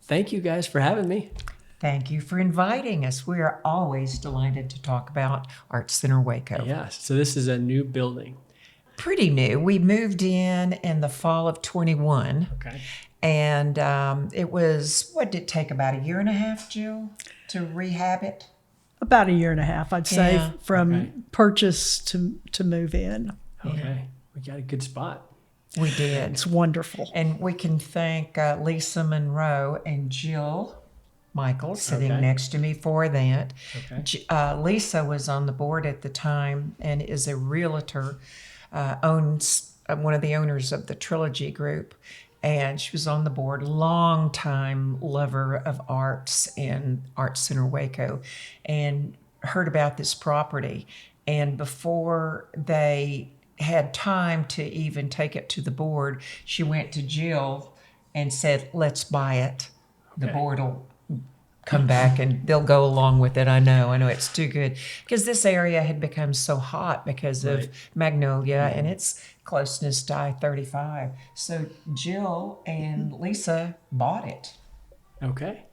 Thank you guys for having me. Thank you for inviting us. We are always delighted to talk about Art Center Waco. Yeah, so this is a new building. Pretty new. We moved in the fall of 21. Okay. And it was, what did it take, about a year and a half, Jill, to rehab it? About a year and a half, I'd say, Yeah. from purchase to move in. Okay. We got a good spot. We did. It's wonderful. And we can thank Lisa Monroe and Jill Michael sitting Okay. next to me for that. Okay. Lisa was on the board at the time and is a realtor, owns one of the owners of the Trilogy Group. And she was on the board, long-time lover of arts in Art Center Waco, and heard about this property. And before they had time to even take it to the board, she went to Jill and said, let's buy it. The Okay. board will come back and they'll go along with it. I know it's too good. Because this area had become so hot because of Right. Magnolia and its closeness to I-35. So Jill and Lisa bought it. Okay.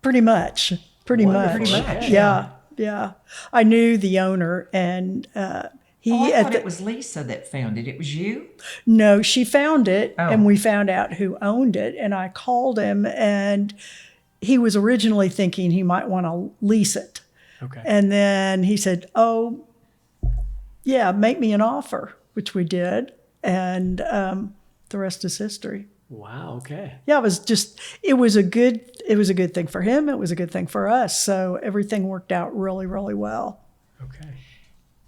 Pretty much. Wonderful. Pretty much. Yeah. I knew the owner, and he I thought it was Lisa that found it. It was you? No, she found it, Oh. and we found out who owned it, and I called him, and he was originally thinking he might want to lease it. Okay. And then he said, oh, yeah, make me an offer, which we did. And the rest is history. Wow. Okay. Yeah, it was a good thing for him. It was a good thing for us. So everything worked out really, really well. Okay.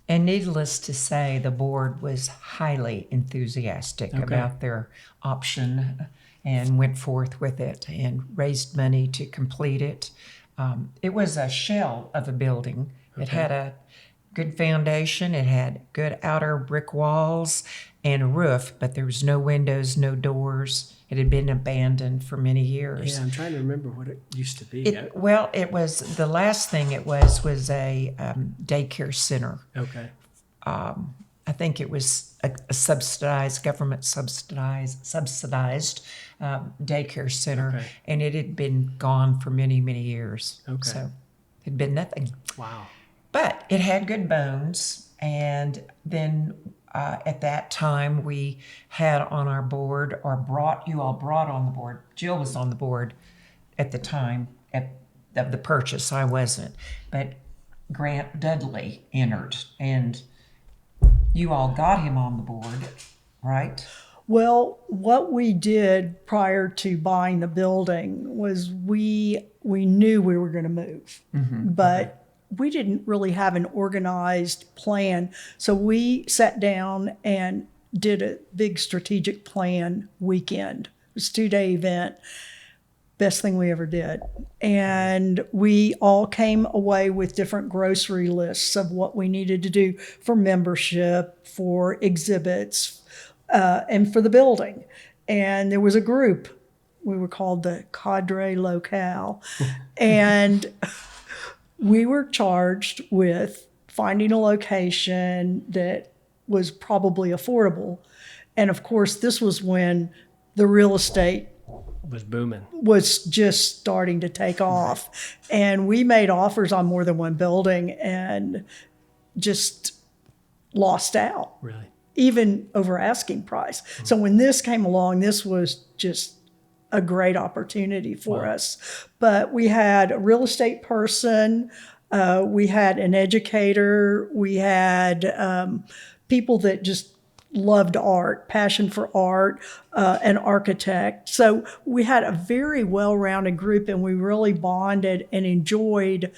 And needless to say, the board was highly enthusiastic about their option and went forth with it and raised money to complete it. It was a shell of a building. It had a good foundation. It had good outer brick walls and a roof, but there was no windows, no doors. It had been abandoned for many years. Yeah, I'm trying to remember what it used to be. It was, the last thing it was a daycare center. Okay. I think it was a subsidized, government subsidized daycare center, Okay. and it had been gone for many, many years. Okay. So it had been nothing. Wow. But it had good bones, and then at that time we had on our board, you all brought on the board. Jill was on the board at the time of the purchase. I wasn't, but Grant Dudley entered, and you all got him on the board, right? Well, what we did prior to buying the building was we knew we were going to move, but we didn't really have an organized plan. So we sat down and did a big strategic plan weekend. It was a 2-day event. Best thing we ever did. And we all came away with different grocery lists of what we needed to do for membership, for exhibits, and for the building. And there was a group. We were called the Cadre Locale. And we were charged with finding a location that was probably affordable. And of course, this was when the real estate Was booming. was just starting to take off. And we made offers on more than one building and just lost out, Really. even over asking price. So when this came along, this was just a great opportunity for us. But we had a real estate person, we had an educator, we had people that just loved art, passion for art, an architect. So we had a very well-rounded group, and we really bonded and enjoyed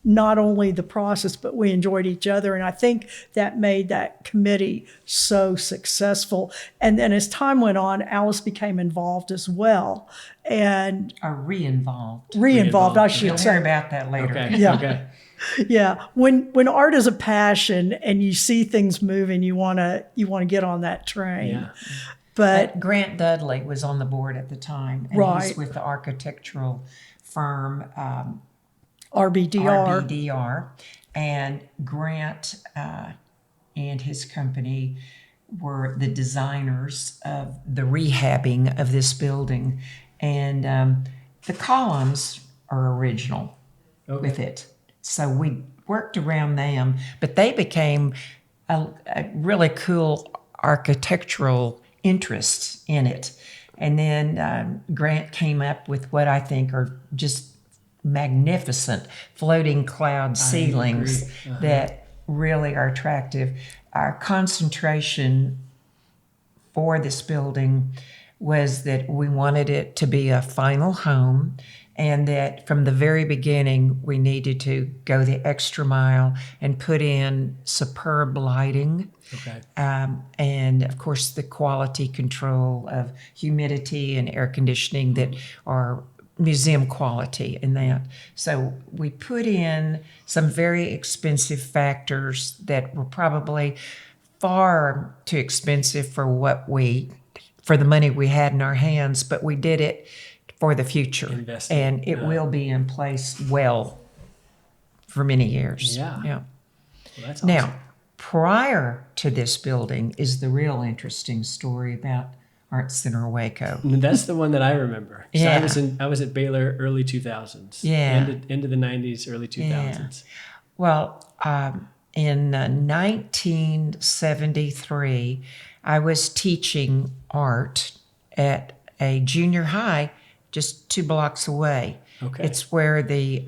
not only the process, but we enjoyed each other. And I think that made that committee so successful. And then as time went on, Alyce became involved as well. And Or re-involved. re-involved, I You'll should hear say. about that later. Okay. Yeah. Okay. Yeah, when art is a passion and you see things moving, you wanna get on that train. Yeah. But Grant Dudley was on the board at the time, and Right. he's with the architectural firm RBDR, RBDR, and Grant and his company were the designers of the rehabbing of this building, and the columns are original with it. So we worked around them, but they became a really cool architectural interest in it. And then Grant came up with what I think are just magnificent floating cloud ceilings that really are attractive. Our concentration for this building was that we wanted it to be a final home, and that from the very beginning we needed to go the extra mile and put in superb lighting. Okay. And of course the quality control of humidity and air conditioning that are museum quality in that. So we put in some very expensive factors that were probably far too expensive for the money we had in our hands, but we did it for the future. Investing. And it will be in place well for many years. Yeah. Yeah. Well, that's awesome. Now, prior to this building is the real interesting story about Art Center of Waco. That's the one that I remember. So Yeah. I was at Baylor early 2000s. Yeah. End of the 90s, early 2000s. Well, in 1973, I was teaching art at a junior high just 2 blocks away. Okay. It's where the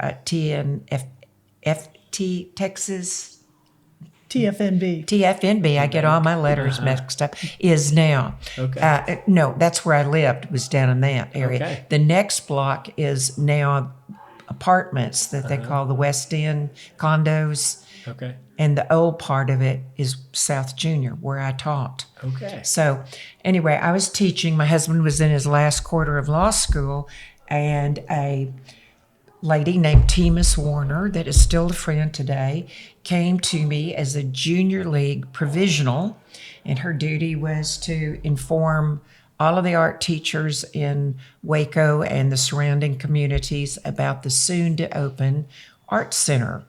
TFNB, I get all my letters mixed up, is now. Okay. No, that's where I lived, was down in that area. Okay. The next block is now apartments that they call the West End condos. Okay. And the old part of it is South Junior, where I taught. Okay. So anyway, I was teaching. My husband was in his last quarter of law school, and a lady named Temis Warner, that is still a friend today, came to me as a junior league provisional, and her duty was to inform all of the art teachers in Waco and the surrounding communities about the soon-to-open Art Center,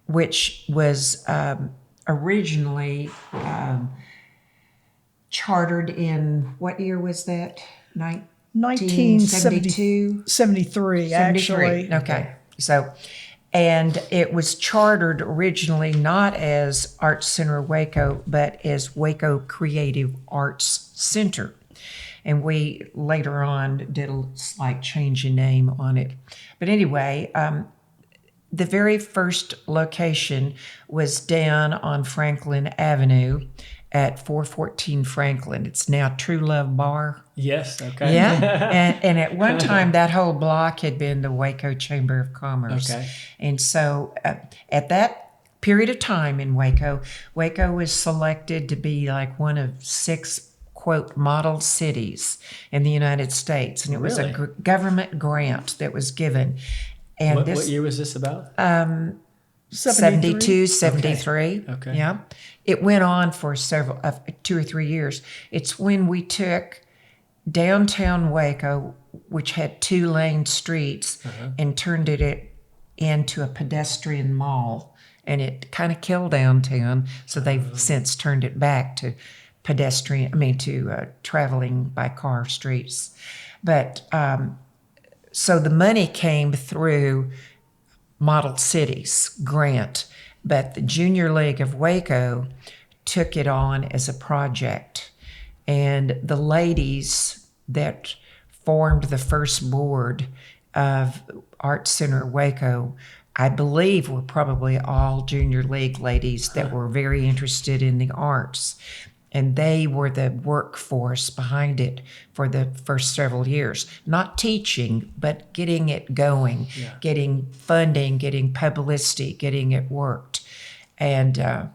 which was originally chartered in, what year was that? 1972? 73, actually. Okay. So, and it was chartered originally not as Art Center of Waco, but as Waco Creative Arts Center. And we later on did a slight change in name on it. But anyway, the very first location was down on Franklin Avenue at 414 Franklin. It's now True Love Bar. Yes. Okay. Yeah. and at one time, that whole block had been the Waco Chamber of Commerce. Okay. And so at that period of time in Waco, Waco was selected to be like one of 6, quote, model cities in the United States. And it was Really? a government grant that was given. And What year was this about? 72, 73. Okay. Yeah. It went on for 2 or 3 years. It's when we took downtown Waco, which had 2-lane streets, and turned it into a pedestrian mall. And it kind of killed downtown. So they've since turned it back to traveling by car streets. But so the money came through Model Cities grant, but the Junior League of Waco took it on as a project. And the ladies that formed the first board of Art Center Waco, I believe, were probably all Junior League ladies that were very interested in the arts. And they were the workforce behind it for the first several years. Not teaching, but getting it going, getting funding, getting publicity, getting it worked. And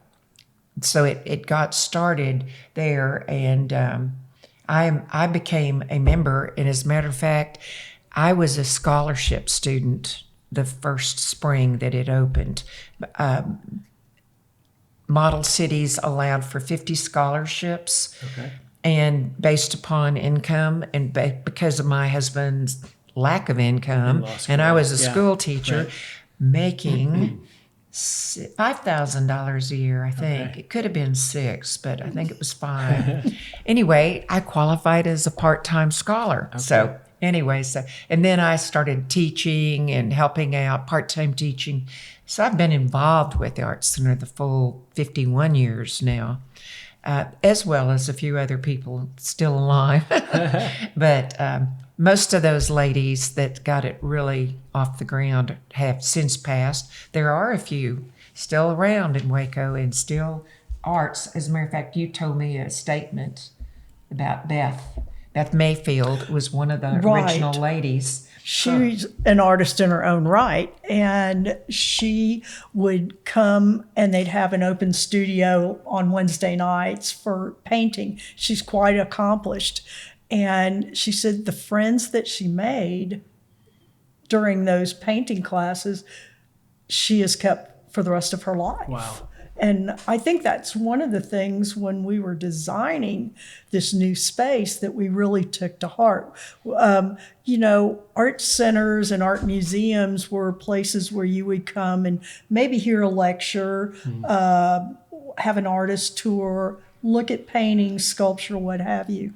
so it got started there, and I became a member. And as a matter of fact, I was a scholarship student the first spring that it opened. Model cities allowed for 50 scholarships, and based upon income, and because of my husband's lack of income, and I was a school teacher, making $5,000 a year, I think. It could have been 6, but I think it was 5. Anyway, I qualified as a part-time scholar. So anyway, so, and then I started teaching and helping out, part-time teaching. So I've been involved with the Art Center the full 51 years now, as well as a few other people still alive. But most of those ladies that got it really off the ground have since passed. There are a few still around in Waco and still arts. As a matter of fact, you told me a statement about Beth. Beth Mayfield was one of the original ladies. She's an artist in her own right, and she would come and they'd have an open studio on Wednesday nights for painting. She's quite accomplished. And she said the friends that she made during those painting classes, she has kept for the rest of her life. Wow. And I think that's one of the things when we were designing this new space that we really took to heart. Art centers and art museums were places where you would come and maybe hear a lecture, have an artist tour, look at paintings, sculpture, what have you.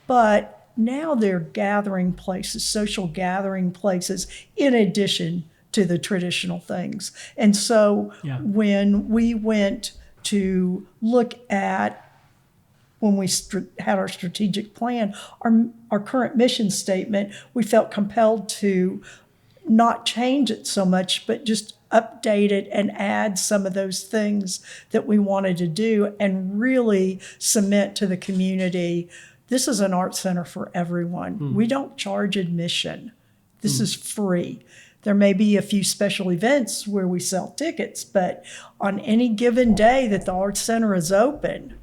But now they're gathering places, social gathering places, in addition to the traditional things. And so when we went to look at, when we had our strategic plan, our current mission statement, we felt compelled to not change it so much, but just update it and add some of those things that we wanted to do and really cement to the community, this is an art center for everyone. We don't charge admission. This is free. There may be a few special events where we sell tickets, but on any given day that the Art Center is open,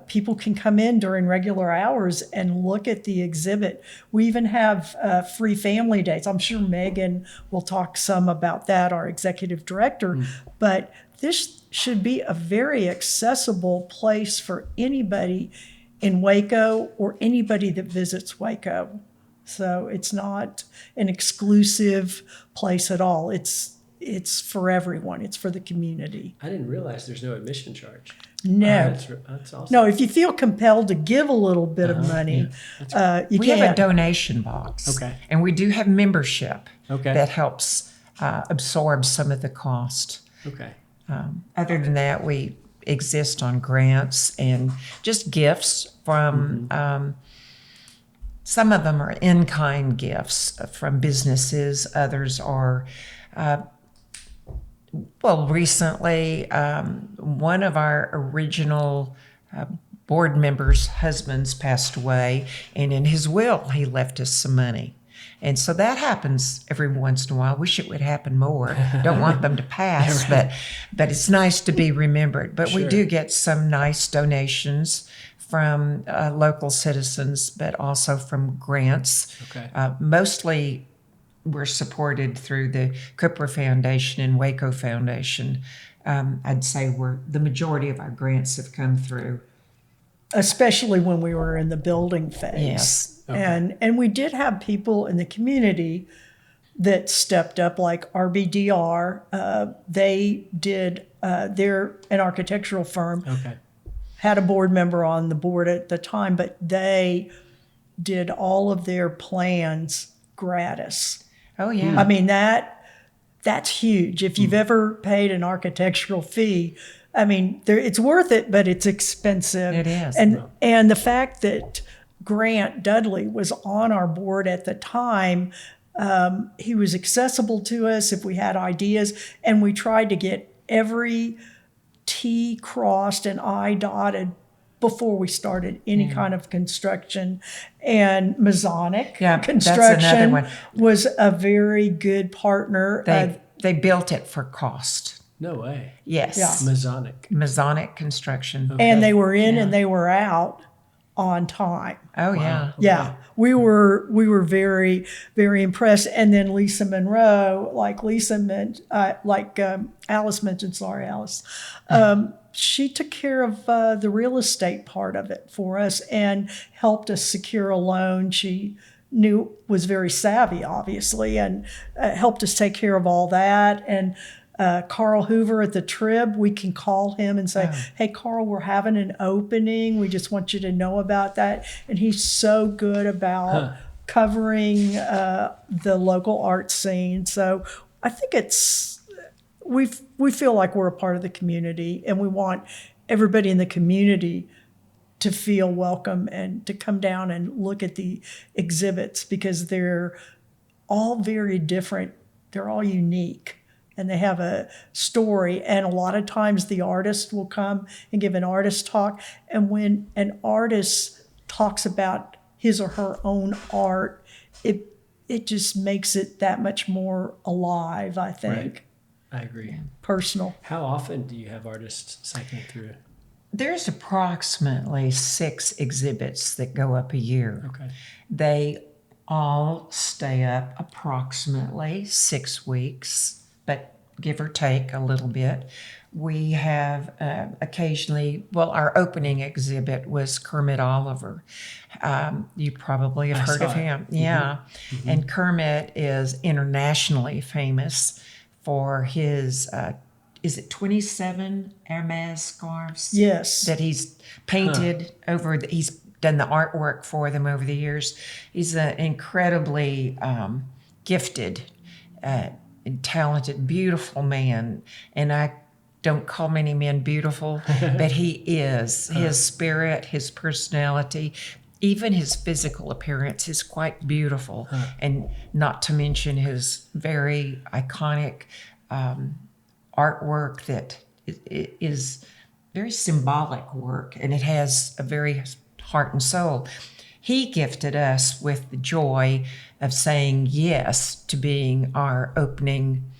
people can come in during regular hours and look at the exhibit. We even have free family days. I'm sure Megan will talk some about that, our executive director, but this should be a very accessible place for anybody in Waco or anybody that visits Waco. So it's not an exclusive place at all. It's for everyone. It's for the community. I didn't realize there's no admission charge. No. That's awesome. No, if you feel compelled to give a little bit of money, you We can. have a donation box. Okay. And we do have membership Okay. that helps absorb some of the cost. Okay. Other than that, we exist on grants and just gifts from some of them are in-kind gifts from businesses. Others are, recently, one of our original board members' husbands passed away, and in his will, he left us some money. And so that happens every once in a while. Wish it would happen more. Don't want them to pass, but it's nice to be remembered. But we do get some nice donations from local citizens, but also from grants. Okay. Mostly we're supported through the Cooper Foundation and Waco Foundation. I'd say the majority of our grants have come through. Especially when we were in the building phase. Yes. Okay. And we did have people in the community that stepped up, like RBDR. They did, they're an architectural firm. Okay. Had a board member on the board at the time, but they did all of their plans gratis. Oh, yeah. I mean, that's huge. If you've ever paid an architectural fee, I mean, it's worth it, but it's expensive. It is. And the fact that Grant Dudley was on our board at the time, he was accessible to us if we had ideas, and we tried to get every T crossed and I dotted before we started any kind of construction. And Masonic Construction was a very good partner. They built it for cost. No way. Yes. Yeah. Masonic Construction. Okay. And they were in and they were out on time. Oh, Wow. yeah. Yeah, we were very, very impressed. And then Lisa Monroe, like Alyce mentioned, sorry, Alyce, she took care of the real estate part of it for us and helped us secure a loan. She was very savvy, obviously, and helped us take care of all that. And Carl Hoover at the Trib, we can call him and say, hey, Carl, we're having an opening. We just want you to know about that. And he's so good about covering the local art scene. So I think we feel like we're a part of the community, and we want everybody in the community to feel welcome and to come down and look at the exhibits, because they're all very different. They're all unique, and they have a story. And a lot of times the artist will come and give an artist talk. And when an artist talks about his or her own art, it just makes it that much more alive, I think. Right. I agree. Personal. How often do you have artists cycling through? There's approximately 6 exhibits that go up a year. Okay. They all stay up approximately 6 weeks, but give or take a little bit. We have occasionally, well, our opening exhibit was Kermit Oliver. You probably have heard of him. Yeah. Mm-hmm. And Kermit is internationally famous for his, is it 27 Hermes scarves? Yes. That he's painted over, he's done the artwork for them over the years. He's an incredibly gifted, talented, beautiful man. And I don't call many men beautiful, but he is. His spirit, his personality, even his physical appearance is quite beautiful. And not to mention his very iconic artwork that is very symbolic work, and it has a very heart and soul. He gifted us with the joy of saying yes to being our opening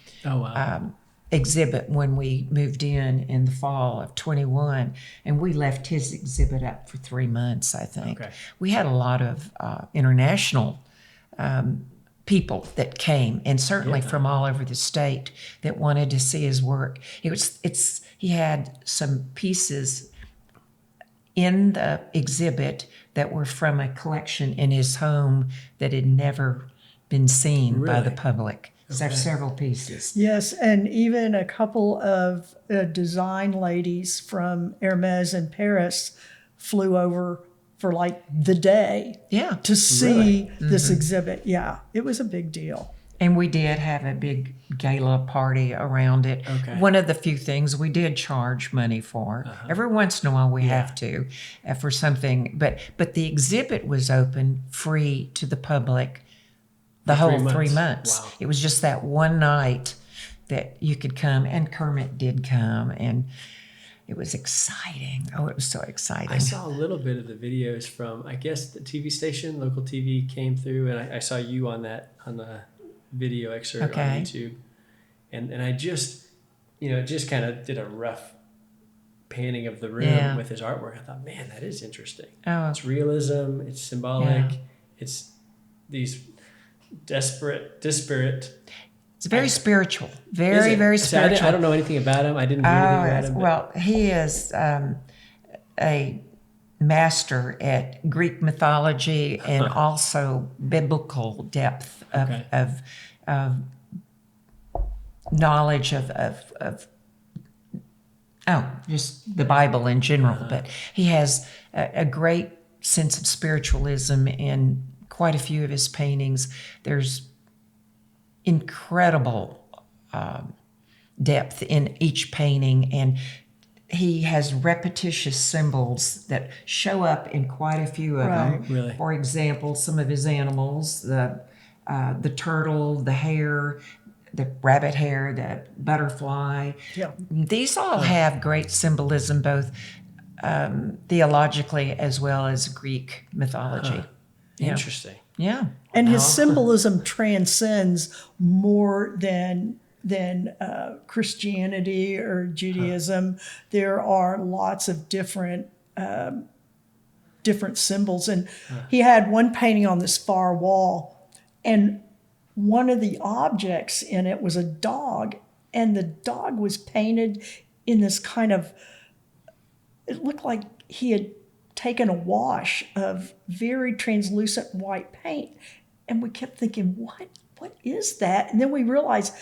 exhibit when we moved in the fall of 21, and we left his exhibit up for 3 months, I think. Okay. We had a lot of international people that came, and certainly from all over the state that wanted to see his work. He had some pieces in the exhibit that were from a collection in his home that had never been seen by the public. Okay. So several pieces. Yes, and even a couple of design ladies from Hermes in Paris flew over for like the day to see this exhibit. Yeah, it was a big deal. And we did have a big gala party around it. Okay. One of the few things we did charge money for. Every once in a while we have to for something. But the exhibit was open free to the public the whole 3 months. Wow. It was just that one night that you could come, and Kermit did come, and it was exciting. Oh, it was so exciting. I saw a little bit of the videos from, I guess, the TV station, local TV came through, and I saw you on the video excerpt on YouTube. And I just, just kind of did a rough panning of the room with his artwork. I thought, man, that is interesting. Oh. It's realism, it's symbolic, it's these disparate. It's very spiritual, very spiritual. I don't know anything about him. I didn't read anything about him. Well, he is a master at Greek mythology and also biblical depth of knowledge of just the Bible in general. But he has a great sense of spiritualism in quite a few of his paintings. There's incredible depth in each painting, and he has repetitious symbols that show up in quite a few of them. Really? For example, some of his animals, the turtle, the hare, the rabbit hare, the butterfly. Yeah. These all have great symbolism, both theologically as well as Greek mythology. Interesting. Yeah. And his symbolism transcends more than Christianity or Judaism. There are lots of different symbols. And he had one painting on this far wall, and one of the objects in it was a dog, and the dog was painted in this kind of, it looked like he had taken a wash of very translucent white paint. And we kept thinking, what is that? And then we realized,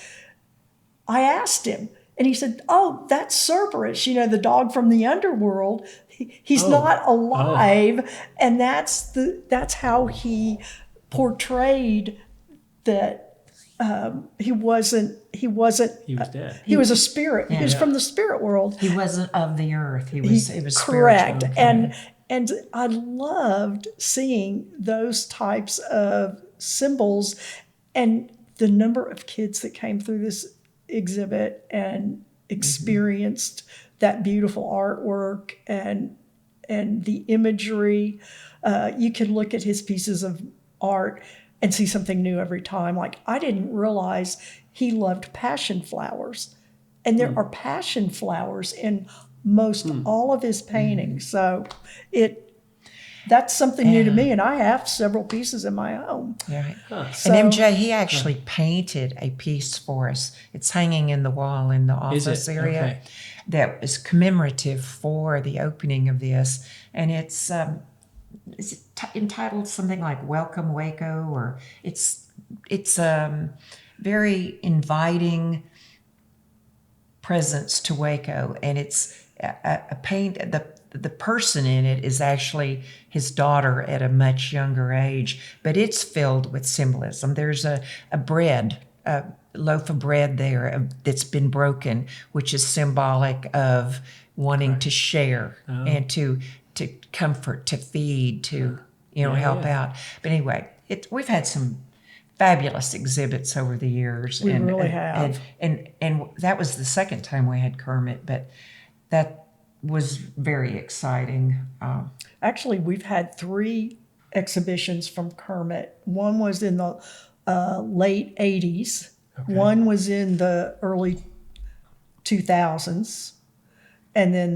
I asked him, and he said, oh, that's Cerberus, the dog from the underworld. He's not alive. And that's how he portrayed that he wasn't. He was dead. He was a spirit. He was from the spirit world. He wasn't of the earth. He was correct. spiritual. And I loved seeing those types of symbols, and the number of kids that came through this exhibit and experienced that beautiful artwork and the imagery. You can look at his pieces of art and see something new every time. Like, I didn't realize he loved passion flowers. And there are passion flowers in most all of his paintings. So that's something new to me, and I have several pieces in my home. Right. So- And MJ, he actually painted a piece for us. It's hanging in the wall in the office area. Okay. That was commemorative for the opening of this, and it's is it entitled something like "Welcome Waco," or it's very inviting presence to Waco, and it's a paint. The person in it is actually his daughter at a much younger age, but it's filled with symbolism. There's a loaf of bread there that's been broken, which is symbolic of wanting to share and to comfort, to feed, to help out. But anyway, we've had some fabulous exhibits over the years. We really have. And that was the second time we had Kermit, but that was very exciting. Actually, we've had 3 exhibitions from Kermit. One was in the late 80s. Okay. One was in the early 2000s, and then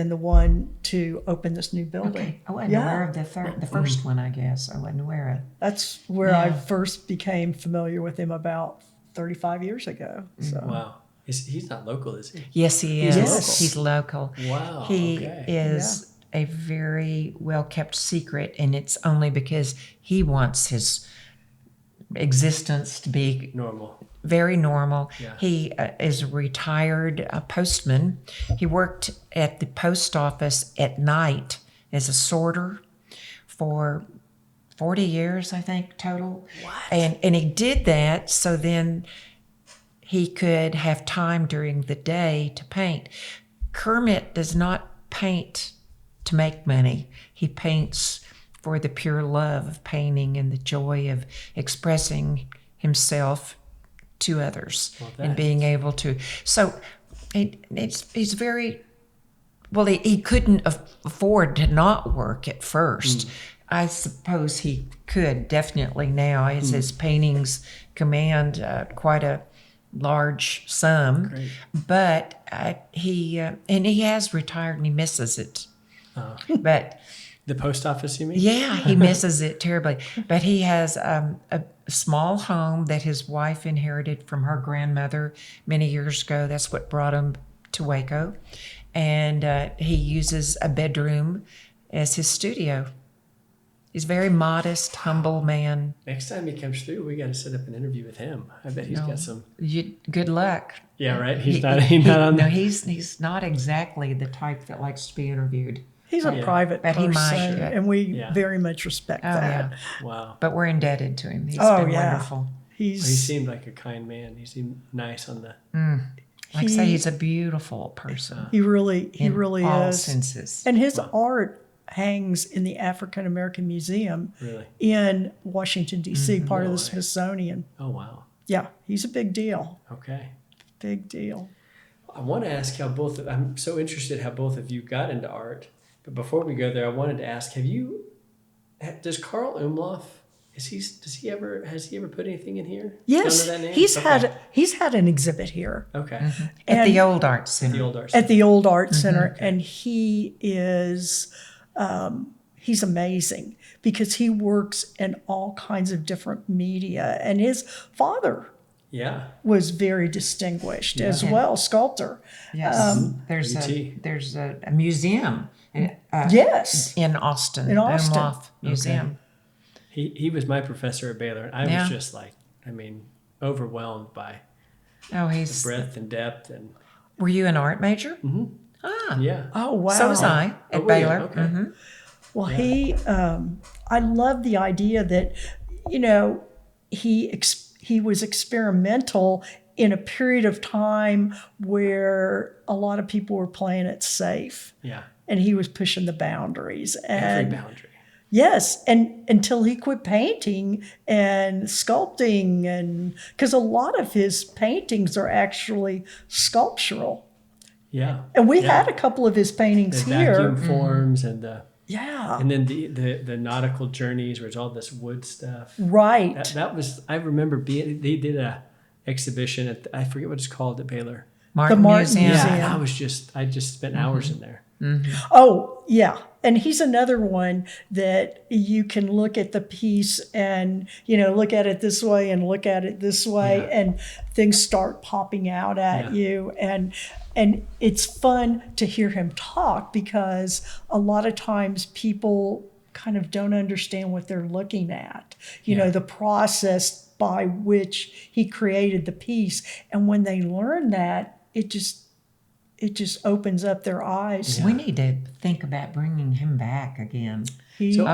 the one to open this new building. Okay. I wasn't aware of the first one, I guess. I wasn't aware of. That's where I first became familiar with him about 35 years ago. So. Wow. He's not local, is he? Yes, he is. Yes. He's local. Wow. He okay. is a very well-kept secret, and it's only because he wants his existence to be Normal. very normal. Yeah. He is a retired postman. He worked at the post office at night as a sorter for 40 years, I think, total. What? And he did that so then he could have time during the day to paint. Kermit does not paint to make money. He paints for the pure love of painting and the joy of expressing himself to others and being able to. So he's very, well, he couldn't afford to not work at first. I suppose he could definitely now, as his paintings command quite a large sum. Great. But he has retired and he misses it. But The post office, you mean? yeah, he misses it terribly. But he has a small home that his wife inherited from her grandmother many years ago. That's what brought him to Waco. And he uses a bedroom as his studio. He's a very modest, humble man. Next time he comes through, we got to set up an interview with him. I bet he's got some. Good luck. Yeah, right. He's not on. No, he's not exactly the type that likes to be interviewed. He's a private But he person, might, and we very much respect that. Yeah. Wow. But we're indebted to him. He's been wonderful. He seemed like a kind man. He seemed nice on the. Like I say, he's a beautiful person. He really in all is. senses. And his art hangs in the African American Museum in Washington, D.C., part of the Smithsonian. Oh, wow. Yeah, he's a big deal. Okay. Big deal. I want to ask I'm so interested how both of you got into art. But before we go there, I wanted to ask, does Karl Umlauf, has he ever put anything in here? Yes, Under that name? he's had an exhibit here. Okay. At the Old Art Center. At the Old Art Center, and he is he's amazing because he works in all kinds of different media, and his father was very distinguished as well, sculptor. Yes, there's a museum. Yes, in Austin. Umlauf Museum. Okay. He was my professor at Baylor, and I was just overwhelmed by the breadth and depth. And were you an art major? Mm-hmm. Ah, yeah. Oh wow. So was I at Baylor. Okay. Well, I love the idea that you know, he was experimental in a period of time where a lot of people were playing it safe. Yeah. And he was pushing the boundaries. Every boundary. Yes, and until he quit painting and sculpting, and because a lot of his paintings are actually sculptural. Yeah. And we had a couple of his paintings the here. vacuum forms and the Yeah. and then the nautical journeys where it's all this wood stuff. Right. That was, I remember they did a exhibition at I forget what it's called at Baylor. Martin Martin Museum. Museum. Yeah, I just spent hours in there. Oh, yeah. And he's another one that you can look at the piece and, you know, look at it this way and look at it this way, Yeah. and things start popping out at you. And it's fun to hear him talk, because a lot of times people kind of don't understand what they're looking at, you know, the process by which he created the piece. And when they learn that, it just opens up their eyes. We need to think about bringing him back again. So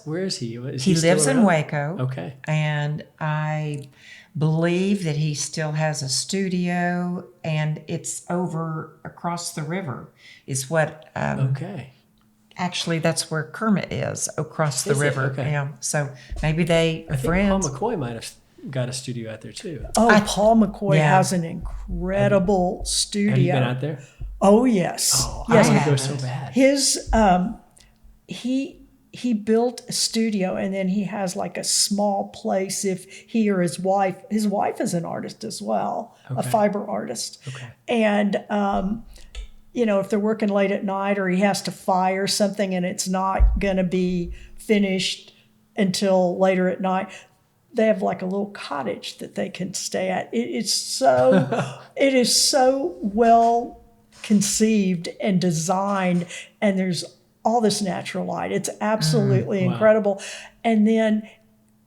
where is he? Is He still lives in around? Waco. Okay. And I believe that he still has a studio, and it's over across the river is what Okay. actually that's where Kermit is, across the Is it? river. Okay. Yeah. So maybe they I think friends. Paul McCoy might have got a studio out there too. Oh, Paul McCoy yeah. has an incredible studio. Have you been out there? Oh, yes. Oh, yes. I want to go so bad. His he built a studio, and then he has like a small place if he or his wife is an artist as well, a fiber artist. Okay. And you know, if they're working late at night or he has to fire something and it's not going to be finished until later at night, they have like a little cottage that they can stay at. It is so well conceived and designed, and there's all this natural light. It's absolutely incredible. And then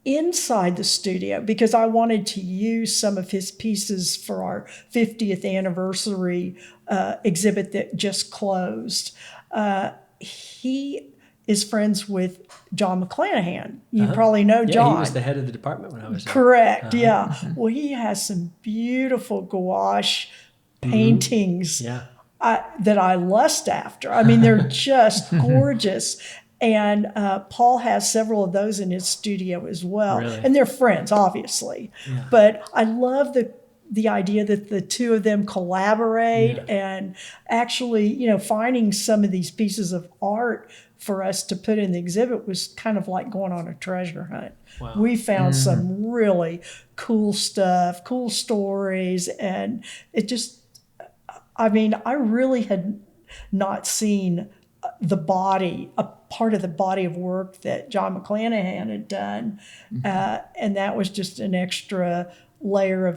inside the studio, because I wanted to use some of his pieces for our 50th anniversary exhibit that just closed, he is friends with John McClanahan. You probably know John. He was the head of the department when I was there. Correct, yeah. Well, he has some beautiful gouache paintings that I lust after. I mean, they're just gorgeous. And Paul has several of those in his studio as well. Really? And they're friends, obviously. Yeah. But I love the idea that the two of them collaborate and actually, you know, finding some of these pieces of art for us to put in the exhibit was kind of like going on a treasure hunt. Wow. We found some really cool stuff, cool stories, and it just, I mean, I really had not seen a part of the body of work that John McClanahan had done. And that was just an extra layer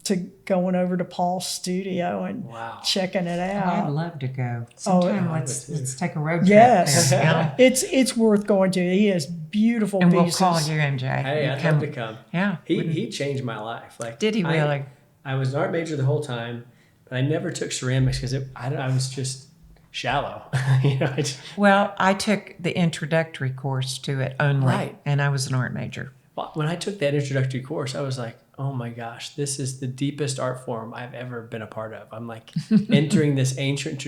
to going over to Paul's studio and checking it out. I'd love to go. Sometime let's take a road trip. Yes. There. It's worth going to. He has beautiful And pieces. we'll call you, MJ. Hey, I'd love to come. Yeah. He changed my life. Like, did he really? I was an art major the whole time, but I never took ceramics because I was just shallow. You know. Well, I took the introductory course to it only, and I was an art major. When I took that introductory course, I was like, oh my gosh, this is the deepest art form I've ever been a part of. I'm like entering this ancient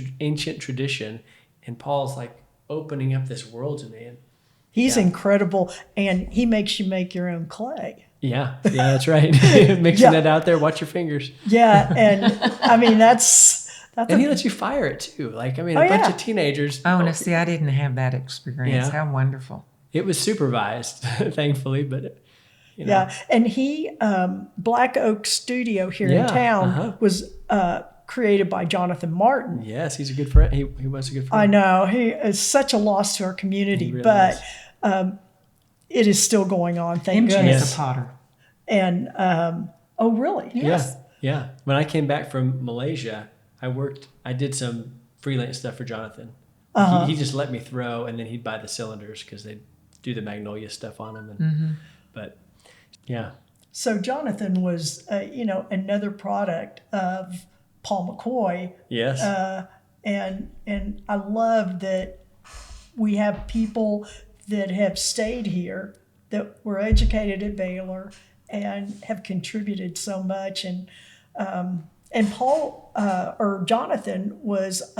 tradition, and Paul's like opening up this world to me. And he's incredible, and he makes you make your own clay. Yeah, that's right. Mixing it out there, watch your fingers. Yeah, and I mean that's and he lets you fire it too. Like, I mean, a bunch of teenagers. Oh, no, see, I didn't have that experience. Yeah. How wonderful. It was supervised, thankfully, but you know. Yeah, and he Black Oak Studio here in town was created by Jonathan Martin. Yes, he's a good friend. He was a good friend. I know, he is such a loss to our community, really but it is still going on. Thank goodness. MJ is a potter. And oh, really? Yes. Yeah. When I came back from Malaysia, I did some freelance stuff for Jonathan. He just let me throw, and then he'd buy the cylinders because they'd do the magnolia stuff on them. And, but yeah. So Jonathan was, another product of Paul McCoy. Yes. And I love that we have people that have stayed here that were educated at Baylor and have contributed so much. And Paul or Jonathan was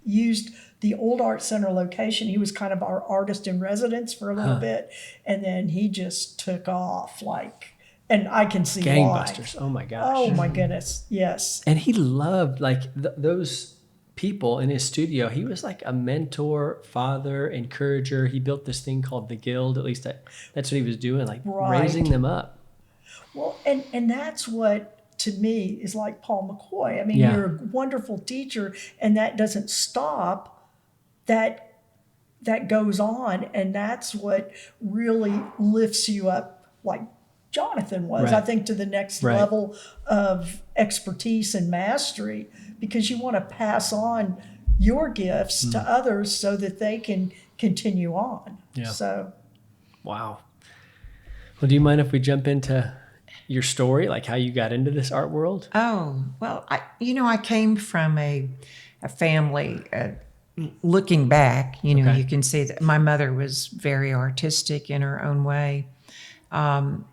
used the old Art Center location. He was kind of our artist in residence for a little bit, and then he just took off like. And I can see gangbusters. why. Oh my gosh. Oh my goodness. Yes. And he loved like those people in his studio. He was like a mentor, father, encourager. He built this thing called the Guild. At least that's what he was doing, like raising them up. Well, and that's what to me is like Paul McCoy. I mean, Yeah. you're a wonderful teacher, and that doesn't stop. That goes on, and that's what really lifts you up, like Jonathan was, Right. I think, to the next Right. level of expertise and mastery, because you want to pass on your gifts to others so that they can continue on. Yeah. So, Wow. Well, do you mind if we jump into your story, like how you got into this art world? Oh, well, I came from a family, looking back, Okay. you can see that my mother was very artistic in her own way. And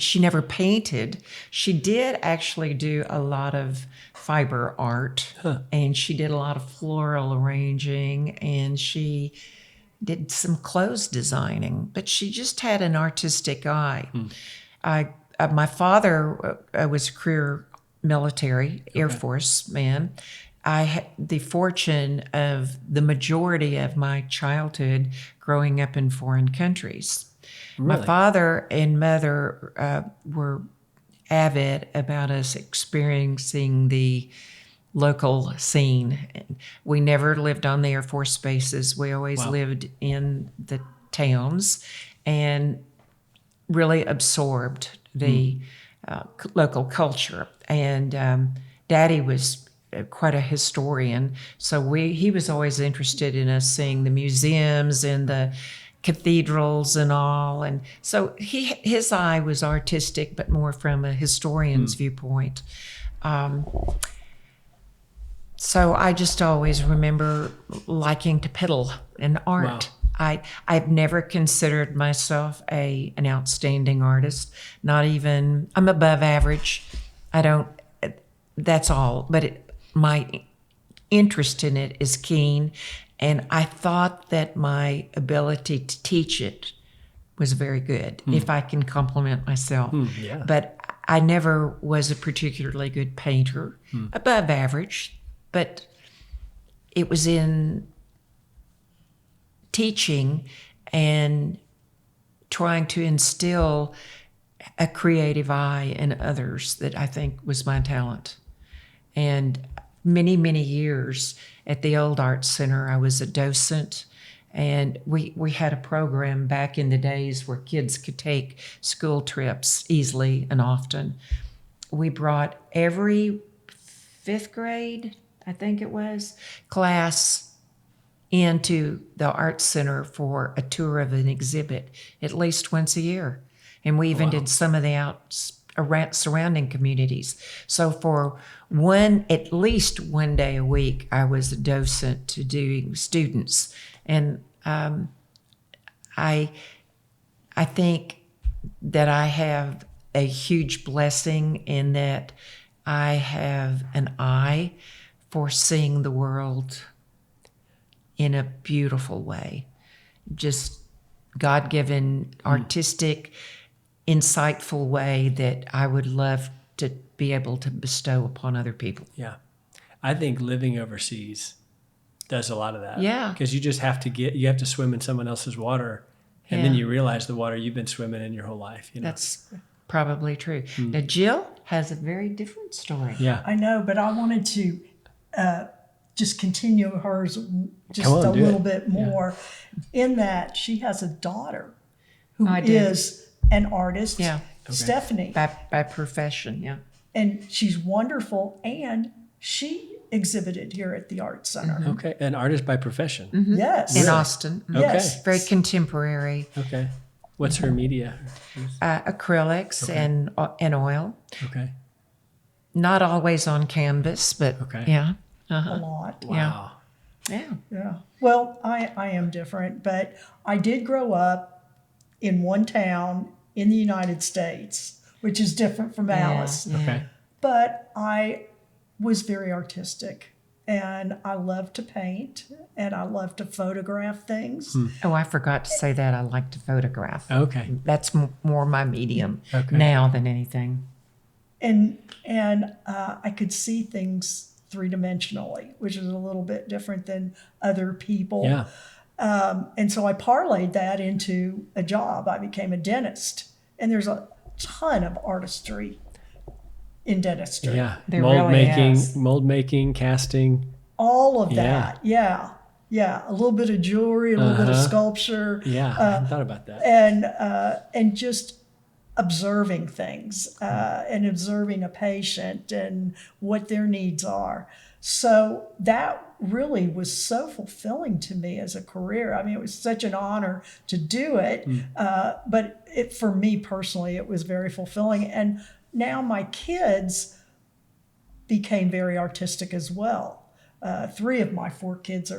she never painted. She did actually do a lot of fiber art, and she did a lot of floral arranging, and she did some clothes designing, but she just had an artistic eye. My father was a career military, Air Force man. I had the fortune of the majority of my childhood growing up in foreign countries. Really? My father and mother were avid about us experiencing the local scene. We never lived on the Air Force bases. We always lived in the towns and really absorbed the local culture. And Daddy was quite a historian, so he was always interested in us seeing the museums and the cathedrals and all. And so his eye was artistic, but more from a historian's viewpoint. So I just always remember liking to piddle in art. Wow. I've never considered myself an outstanding artist. Not even, I'm above average. That's all. But my interest in it is keen. And I thought that my ability to teach it was very good, if I can compliment myself. Yeah. But I never was a particularly good painter, above average. But it was in teaching and trying to instill a creative eye in others that I think was my talent. And many, many years at the old Art Center, I was a docent, and we had a program back in the days where kids could take school trips easily and often. We brought every 5th grade, I think it was, class into the Art Center for a tour of an exhibit at least once a year. And we even did some of the surrounding communities. So for at least one day a week, I was a docent to doing students. And I think that I have a huge blessing in that I have an eye for seeing the world in a beautiful way. Just God-given, artistic, insightful way that I would love to be able to bestow upon other people. Yeah. I think living overseas does a lot of that. Yeah. Because you just have to swim in someone else's water, and then Yeah. you realize the water you've been swimming in your whole life. That's probably true. Now, Jill has a very different story. Yeah. I know, but I wanted to just continue hers just Come on, a do little it. bit more, in that she has a daughter who I do. is an artist, Yeah. Stephanie, By profession, yeah. and she's wonderful, and she exhibited here at the Art Center. Okay. An artist by profession. Yes. In Austin. Yes. Very contemporary. Okay. What's her media? Acrylics and oil. Okay. Not always on canvas, but Okay. yeah. A lot. Wow. Yeah. Yeah. Well, I am different, but I did grow up in one town in the United States, which is different from Alyce. Yeah. Okay. But I was very artistic, and I love to paint, and I love to photograph things. Oh, I forgot to say that. I like to photograph. Okay. That's more my medium Okay. now than anything. And I could see things three-dimensionally, which is a little bit different than other people. Yeah. And so I parlayed that into a job. I became a dentist, and there's a ton of artistry in dentistry. Yeah. There really is. Mold making, casting. All of Yeah. that. Yeah. Yeah. A little bit of jewelry, a little bit of sculpture. Yeah. I hadn't thought about that. And just observing things and observing a patient and what their needs are. So that really was so fulfilling to me as a career. I mean, it was such an honor to do it, but for me personally, it was very fulfilling. And now my kids became very artistic as well. 3 of my 4 kids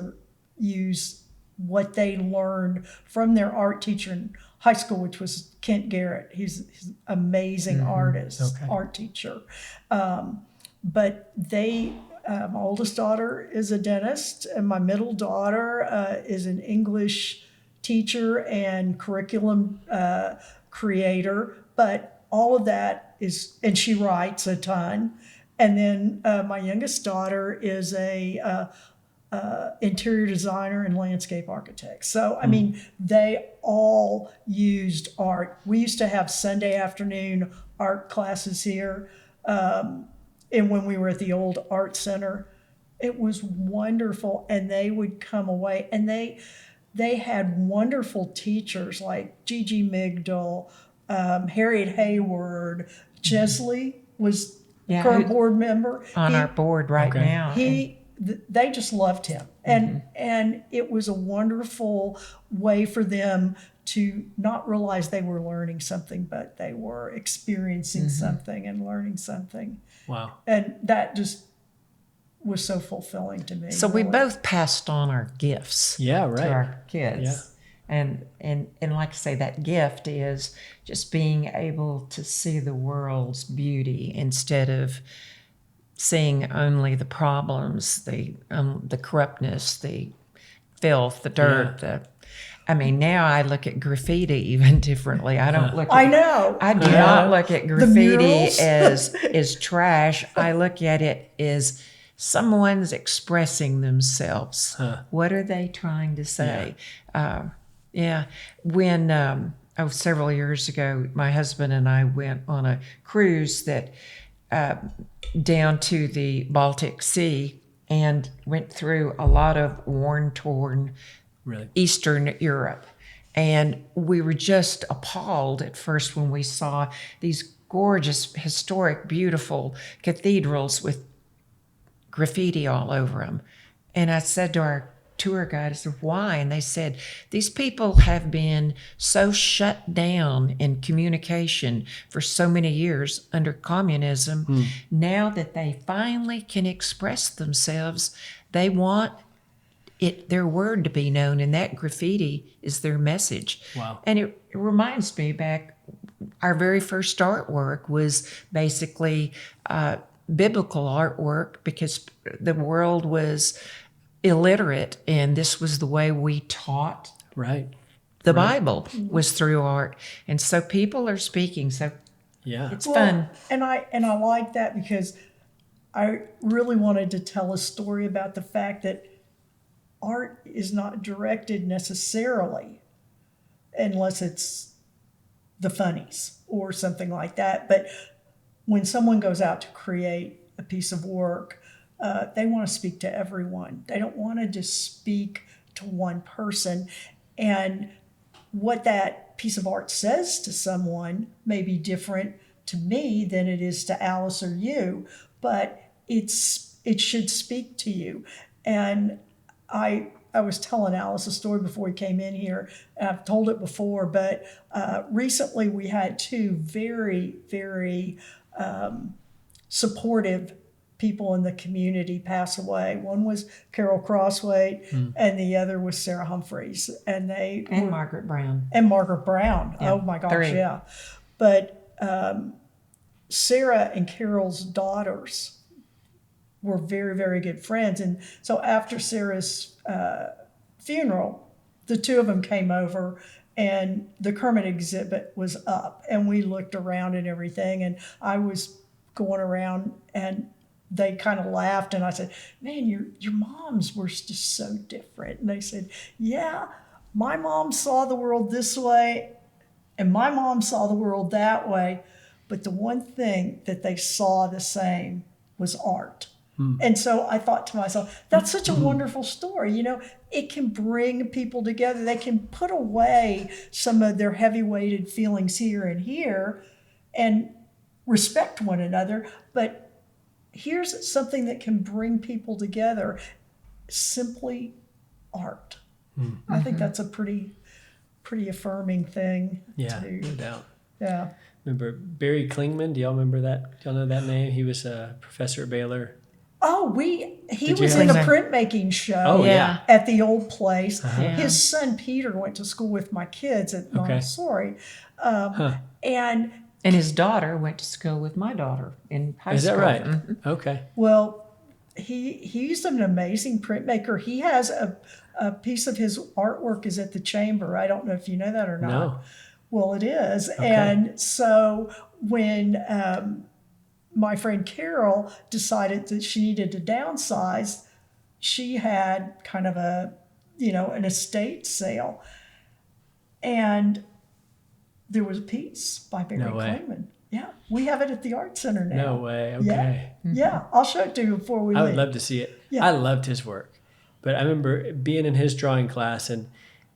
use what they learned from their art teacher in high school, which was Kent Garrett. He's an amazing artist, art teacher. But my oldest daughter is a dentist, and my middle daughter is an English teacher and curriculum creator. But all of that and she writes a ton. And then my youngest daughter is a interior designer and landscape architect. So, I mean, they all used art. We used to have Sunday afternoon art classes here. And when we were at the old Art Center, it was wonderful. And they would come away, and they had wonderful teachers like Gigi Migdal, Harriet Hayward. Chesley was current board member. On our board right now. They just loved him. And it was a wonderful way for them to not realize they were learning something, but they were experiencing something and learning something. Wow. And that just was so fulfilling to me. So we both passed on our gifts Yeah, to right. our kids. And like I say, that gift is just being able to see the world's beauty instead of seeing only the problems, the corruptness, the filth, the dirt. I mean, now I look at graffiti even differently. I don't look. I know. I do not look at graffiti as trash. I look at it as someone's expressing themselves. What are they trying to say? When several years ago, my husband and I went on a cruise that down to the Baltic Sea and went through a lot of worn, torn Eastern Europe. And we were just appalled at first when we saw these gorgeous, historic, beautiful cathedrals with graffiti all over them. And I said to our tour guide, I said, why? And they said, these people have been so shut down in communication for so many years under communism. Now that they finally can express themselves, they want their word to be known, and that graffiti is their message. Wow. And it reminds me back, our very first artwork was basically biblical artwork because the world was illiterate, and this was the way we taught the Bible was through art. And so people are speaking. So it's fun. And I like that because I really wanted to tell a story about the fact that art is not directed necessarily unless it's the funnies or something like that. But when someone goes out to create a piece of work, they want to speak to everyone. They don't want to just speak to one person. And what that piece of art says to someone may be different to me than it is to Alyce or you, but it should speak to you. And I was telling Alyce a story before we came in here, and I've told it before, but recently we had 2 very, very supportive people in the community pass away. One was Carol Crossway, and the other was Sarah Humphreys, and Margaret Brown. And Margaret Brown. Yeah, Oh my gosh, 3. yeah. But Sarah and Carol's daughters were very, very good friends. And so after Sarah's funeral, the two of them came over, and the Kermit exhibit was up, and we looked around and everything, and I was going around, and they kind of laughed, and I said, man, your moms were just so different. And they said, yeah, my mom saw the world this way, and my mom saw the world that way, but the one thing that they saw the same was art. And so I thought to myself, that's such a wonderful story. You know, it can bring people together. They can put away some of their heavy-weighted feelings here and respect one another. But here's something that can bring people together, simply art. I think that's a pretty affirming thing. Yeah, no doubt. Yeah. Remember Barry Klingman? Do y'all remember that? Do y'all know that name? He was a professor at Baylor. Oh, he Did you was have in a him? printmaking show Oh, yeah. at the old place. Yeah. His son Peter went to school with my kids at Okay. Montessori. And And his daughter went to school with my daughter in high Is school. that right? Mhm. Okay. well, he's an amazing printmaker. He has a piece of his artwork is at the Chamber. I don't know if you know that or not. No. Well, it is. Okay. And so when my friend Carol decided that she needed to downsize, she had kind of an estate sale. And there was a piece by Barry No way. Klingman. Yeah, we have it at the Art Center now. No way. Okay. Yeah, I'll show it to you before we I leave. would love to see it. Yeah. I loved his work. But I remember being in his drawing class and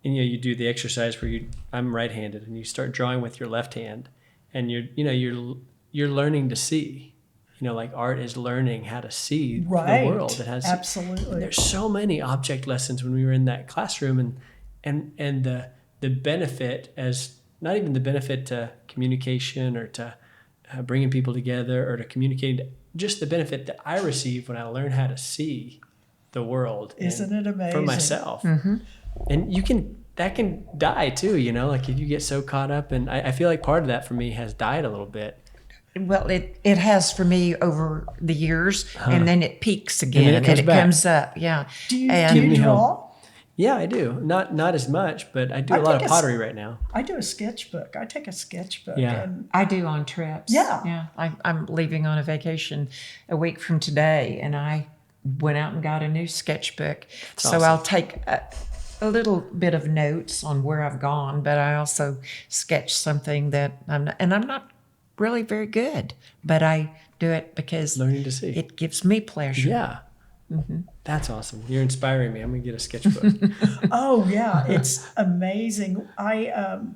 you do the exercise where I'm right-handed and you start drawing with your left hand and you're learning to see. Like art is learning how to see Right. the world. It has Absolutely. And there's so many object lessons when we were in that classroom and the benefit as not even the benefit to communication or to bringing people together or to communicating, just the benefit that I receive when I learn how to see the world. Isn't it amazing? For myself. And that can die too, like if you get so caught up. And I feel like part of that for me has died a little bit. Well, it has for me over the years, and then it peaks again, then it comes back. up. Yeah. Do you me draw? Yeah, I do. Not as much, but I do a I lot think of it's- pottery right now. I do a sketchbook. I take a sketchbook. Yeah. And I do on trips. Yeah. Yeah. I'm leaving on a vacation a week from today, and I went out and got a new sketchbook. So awesome. I'll take a little bit of notes on where I've gone, but I also sketch something that I'm not really very good, but I do it because Learning to see. it gives me pleasure. Yeah. That's awesome. You're inspiring me. I'm going to get a sketchbook. oh yeah, it's amazing. I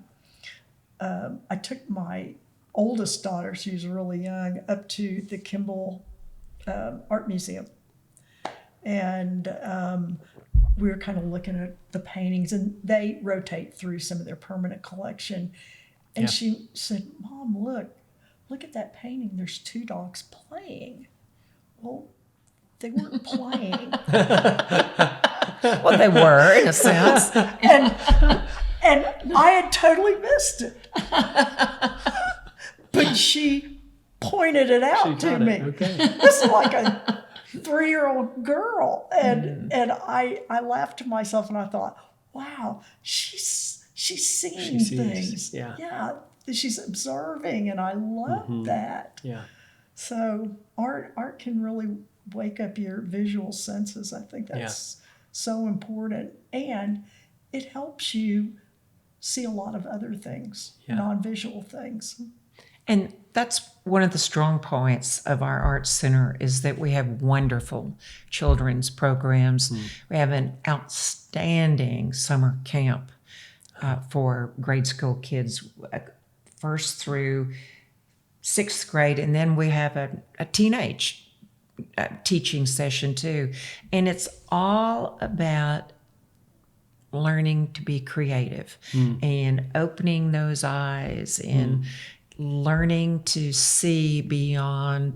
took my oldest daughter, she was really young, up to the Kimball Art Museum. And we were kind of looking at the paintings, and they rotate through some of their permanent collection. And Yeah. she said, Mom, look at that painting. There's two dogs playing. Well, they weren't playing. Well, they were in a sense. and I had totally missed it. But she pointed it out to She me. got it. Okay. This is like a 3-year-old girl, and I laughed to myself, and I thought, wow, she's seeing She sees, things. yeah. She's observing, and I love that. Yeah. So art can really wake up your visual senses. I think that's so important, and it helps you see a lot of other things, non-visual things. And that's one of the strong points of our Art Center is that we have wonderful children's programs. We have an outstanding summer camp for grade school kids, first through 6th grade, and then we have a teenage teaching session too. And it's all about learning to be creative and opening those eyes and learning to see beyond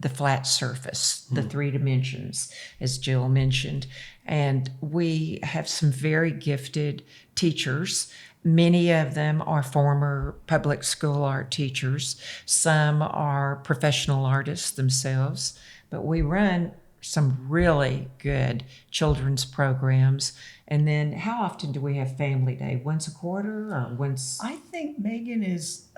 the flat surface, the 3 dimensions, as Jill mentioned. And we have some very gifted teachers. Many of them are former public school art teachers. Some are professional artists themselves. But we run some really good children's programs. And then how often do we have Family Day? Once a quarter or once? I think Megan is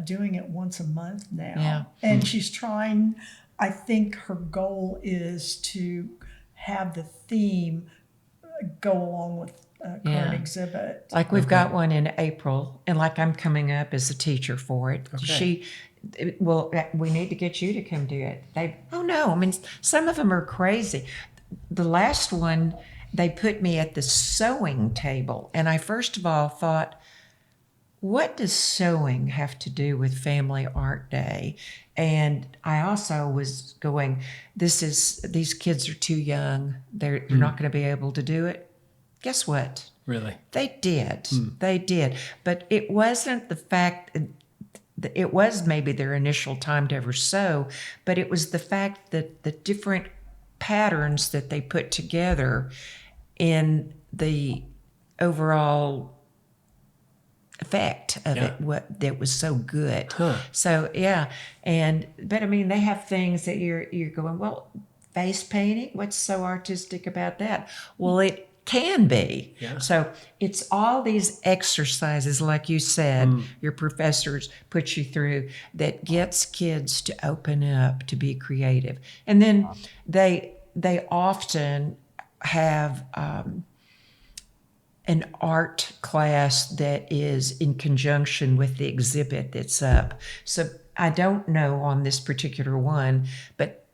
doing it once a month now. Yeah. And she's trying, I think her goal is to have the theme go along with current exhibit. Like we've got one in April, and like I'm coming up as a teacher for it. Okay. Well, we need to get you to come do it. I mean, some of them are crazy. The last one, they put me at the sewing table, and I first of all thought, what does sewing have to do with Family Art Day? And I also was going, these kids are too young. They're not going to be able to do it. Guess what? Really? They did. They did. But it wasn't the fact, it was maybe their initial time to ever sew, but it was the fact that the different patterns that they put together in the overall effect of it, that was so good. So but I mean, they have things that you're going, well, face painting, what's so artistic about that? Well, it can be. Yeah. So it's all these exercises, like you said, your professors put you through, that gets kids to open up, to be creative. And then they often have an art class that is in conjunction with the exhibit that's up. So I don't know on this particular one, but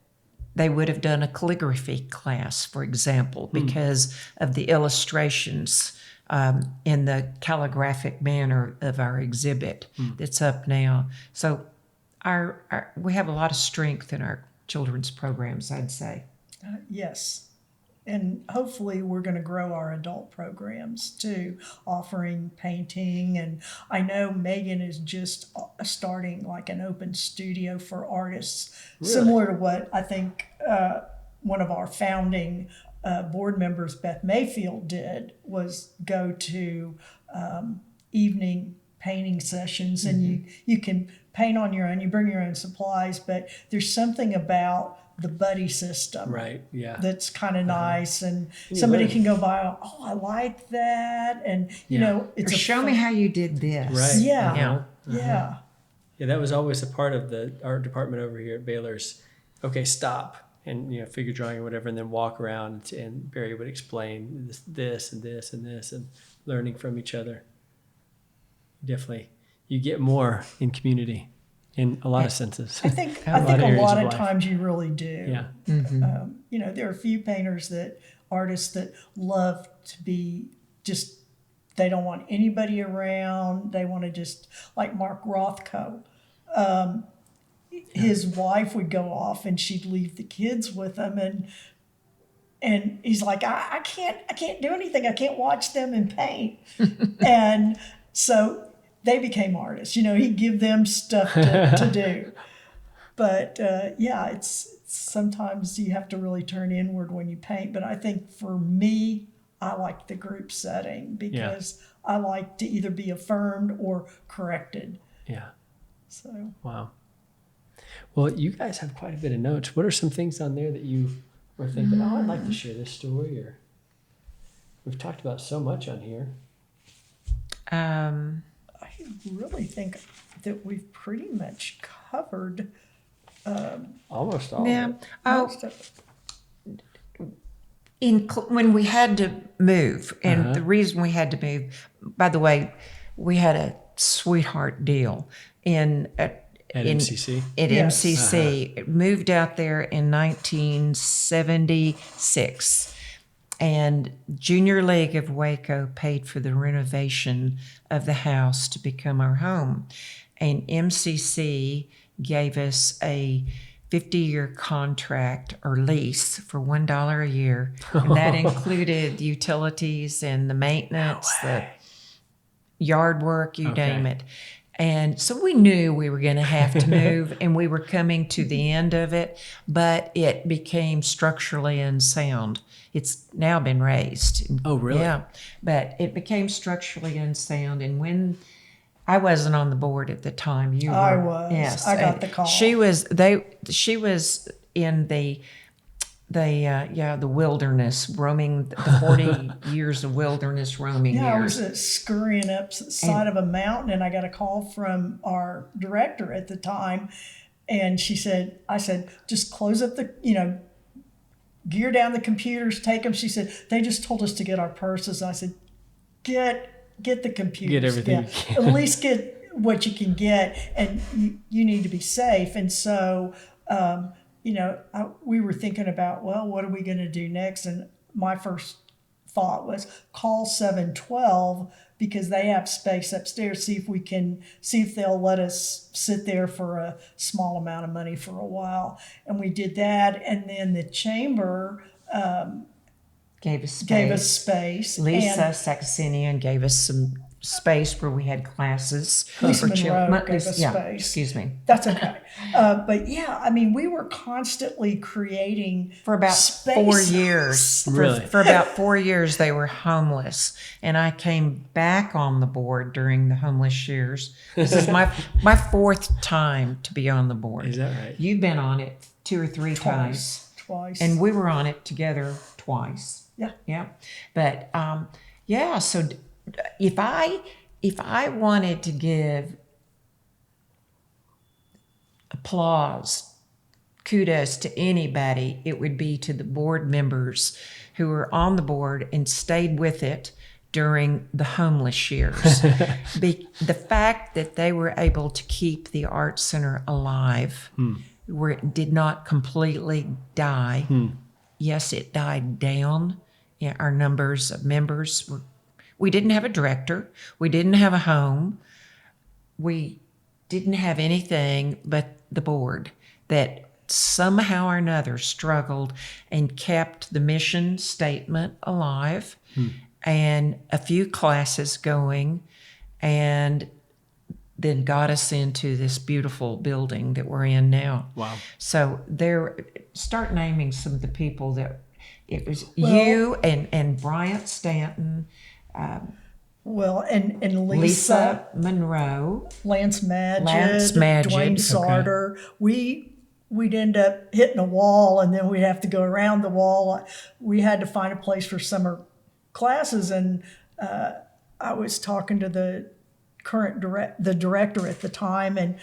they would have done a calligraphy class, for example, because of the illustrations in the calligraphic manner of our exhibit that's up now. So we have a lot of strength in our children's programs, I'd say. Yes. And hopefully we're going to grow our adult programs too, offering painting. And I know Megan is just starting like an open studio for artists, similar to what I think one of our founding board members, Beth Mayfield, did, was go to evening painting sessions. And you can paint on your own, you bring your own supplies, but there's something about the buddy system, Right? Yeah. that's kind of nice, and somebody can go by, oh, I like that, and you know, it's show me how you did this. Right. Yeah. Yeah. Yeah, that was always a part of the art department over here at Baylor's. Okay, stop, and figure drawing or whatever, and then walk around, and Barry would explain this and this and this, and learning from each other. Definitely, you get more in community in a lot of senses. I think A a lot of life. times you really do. Yeah. There are a few painters artists that love to be just, they don't want anybody around. They want to just, like Mark Rothko. His wife would go off and she'd leave the kids with him, and he's like, I can't do anything. I can't watch them and paint. And so they became artists. He'd give them stuff to do. But it's sometimes you have to really turn inward when you paint. But I think for me, I like the group setting because I like to either be affirmed or corrected. Yeah. So. Wow. Well, you guys have quite a bit of notes. What are some things on there that you were thinking, I'd like to share this story? Or we've talked about so much on here. I really think that we've pretty much covered Almost all Yeah. of it. most of it. When we had to move, and the reason we had to move, by the way, we had a sweetheart deal at MCC? At Yes. MCC. Moved out there in 1976. And Junior League of Waco paid for the renovation of the house to become our home. And MCC gave us a 50-year contract or lease for $1 a year. And that included utilities and the maintenance, the yard work, you name it. And so we knew we were going to have to move, and we were coming to the end of it, but it became structurally unsound. It's now been raised. Oh, really? Yeah, but it became structurally unsound. And when I wasn't on the board at the time, you were. I was. Yes, I got the call. She was. She was in the wilderness, roaming the 40 years of wilderness roaming Yeah, I years. was scurrying up the side of a mountain, and I got a call from our director at the time, and I said, just close up gear down the computers, take them. She said, they just told us to get our purses. I said, get the computers. Get everything you can. At least get what you can get, and you need to be safe. And so, we were thinking about, well, what are we going to do next? And my first thought was call 712 because they have space upstairs. See if they'll let us sit there for a small amount of money for a while. And we did that. And then the chamber Gave us space. Lisa Saxenian gave us some space where we had classes. Lisa Monroe gave us space. Excuse me. That's okay. But yeah, I mean, we were constantly creating For about space. 4 years. Really? For about 4 years, they were homeless. And I came back on the board during the homeless years. This is my fourth time to be on the board. Is that right? You've been on it 2 or 3 times. Twice. And we were on it together twice. Yeah. Yeah. But so if I wanted to give applause, kudos to anybody, it would be to the board members who were on the board and stayed with it during the homeless years. The fact that they were able to keep the Art Center alive, where it did not completely die. Yes, it died down. Yeah, our numbers of members we didn't have a director. We didn't have a home. We didn't have anything but the board that somehow or another struggled and kept the mission statement alive and a few classes going, and then got us into this beautiful building that we're in now. Wow. So start naming some of the people that it was you and Bryant Stanton, and Lisa Lisa Monroe, Lance Magid, Magid, Dwayne Sarter. We'd end up hitting a wall, and then we'd have to go around the wall. We had to find a place for summer classes, and I was talking to the director at the time, and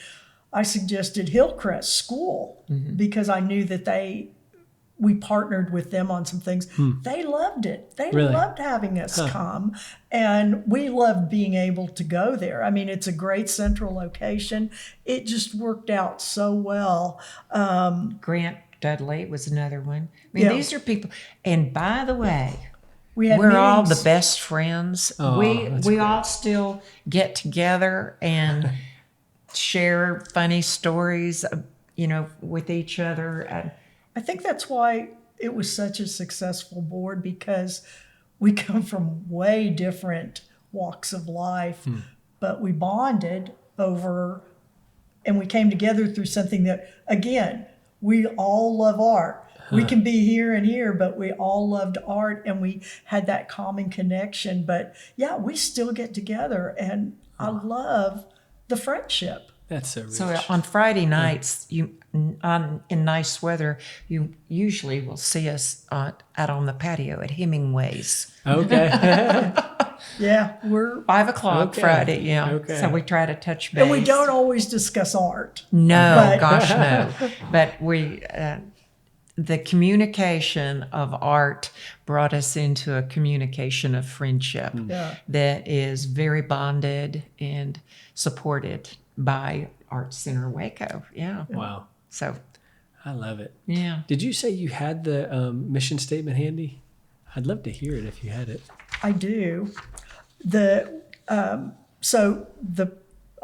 I suggested Hillcrest School because I knew that we partnered with them on some things. They loved it. They Really? loved having us come, and we loved being able to go there. I mean, it's a great central location. It just worked out so well. Grant Dudley was another one. I mean, these are people. And by the way, we're all the best friends. Oh, we all still get together and share funny stories, with each other. I think that's why it was such a successful board, because we come from way different walks of life, but we bonded over, and we came together through something that, again, we all love art. We can be here and here, but we all loved art, and we had that common connection. But yeah, we still get together, and I love the friendship. That's so rich. So on Friday nights, in nice weather, you usually will see us out on the patio at Hemingway's. Okay. Yeah, we're 5 o'clock Okay. Friday, yeah. Okay. So we try to touch base. and we don't always discuss art. No, But- gosh, no. But the communication of art brought us into a communication of friendship Yeah. that is very bonded and supported by Art Center of Waco. Yeah. Wow. So, I love it. yeah. Did you say you had the mission statement handy? I'd love to hear it if you had it. I do.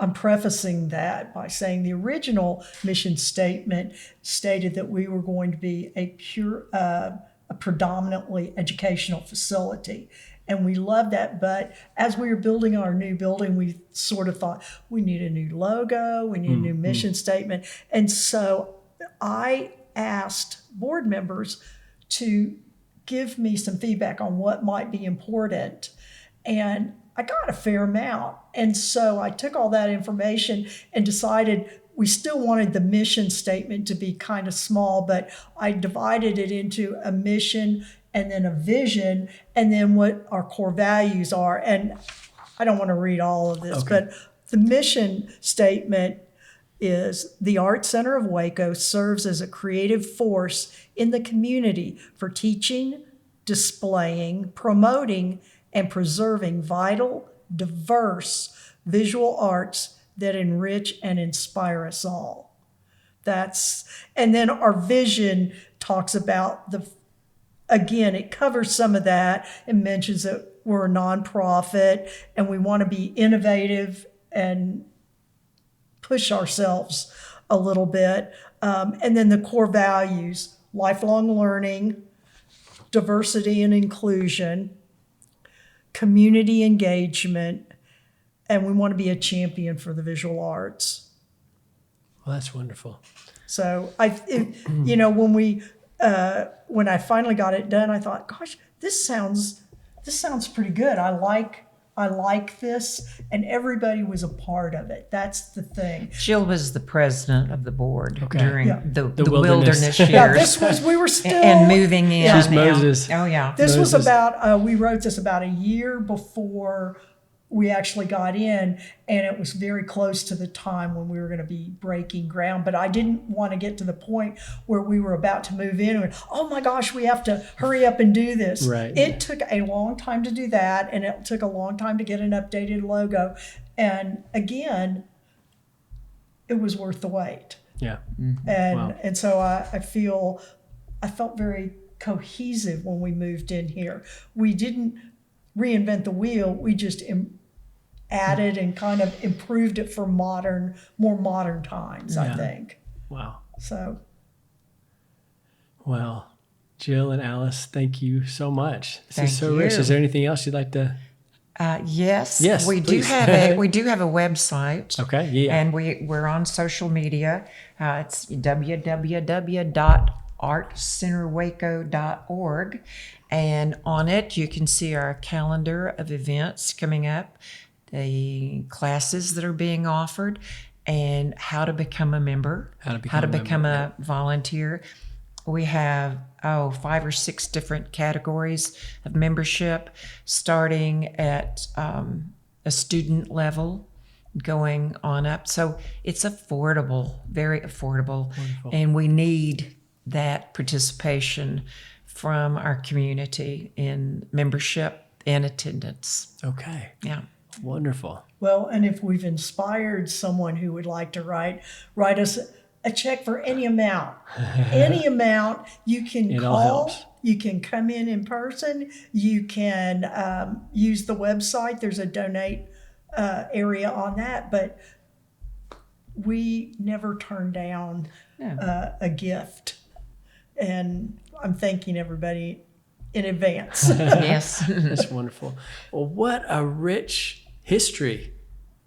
I'm prefacing that by saying the original mission statement stated that we were going to be a predominantly educational facility. and we loved that. But as we were building our new building, we sort of thought we need a new logo, we need a new mission statement. And so I asked board members to give me some feedback on what might be important. And I got a fair amount. And so I took all that information and decided we still wanted the mission statement to be kind of small, but I divided it into a mission and then a vision and then what our core values are. And I don't want to read all of this, but the mission statement is the Art Center of Waco serves as a creative force in the community for teaching, displaying, promoting, and preserving vital, diverse visual arts that enrich and inspire us all. And then our vision talks about again, it covers some of that and mentions that we're a nonprofit and we want to be innovative and push ourselves a little bit. And then the core values, lifelong learning, diversity and inclusion, community engagement, and we want to be a champion for the visual arts. Well, that's wonderful. So when I finally got it done, I thought, gosh, this sounds pretty good. I like this, and everybody was a part of it. That's the thing. Jill was the president of the board during the wilderness years. Yeah, this was, we were still... And moving in. She's Moses. Oh, yeah. This was about, we wrote this about a year before we actually got in, and it was very close to the time when we were going to be breaking ground. But I didn't want to get to the point where we were about to move in and, oh my gosh, we have to hurry up and do this. Right. It took a long time to do that, and it took a long time to get an updated logo. And again, it was worth the wait. Yeah. And so I felt very cohesive when we moved in here. We didn't reinvent the wheel. We just added and kind of improved it for more modern times, I think. Wow. So. Well, Jill and Alyce, thank you so much. This is so Thank rich. you. Is there anything else you'd like to? Yes. Yes, We please. do have a website. Okay. Yeah. And we're on social media. It's www.artcenterwaco.org. And on it, you can see our calendar of events coming up, the classes that are being offered, and how to become a member, How to become a volunteer. We have 5 or 6 different categories of membership, starting at a student level, going on up. So it's affordable, very affordable. Wonderful. And we need that participation from our community in membership and attendance. Okay. Yeah. Wonderful. Well, and if we've inspired someone who would like to write us a check for any amount. Any amount, you can It all call, helps. you can come in person, you can use the website. There's a donate area on that, but we never turn down a gift. And I'm thanking everybody in advance. Yes. That's wonderful. Well, what a rich history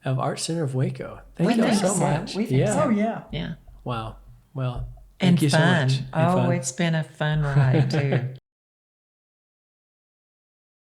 of Art Center of Waco. Thank you all so much. We think Oh, yeah. Yeah. Wow. Well, And thank you fun. so much. And fun. It's been a fun ride too.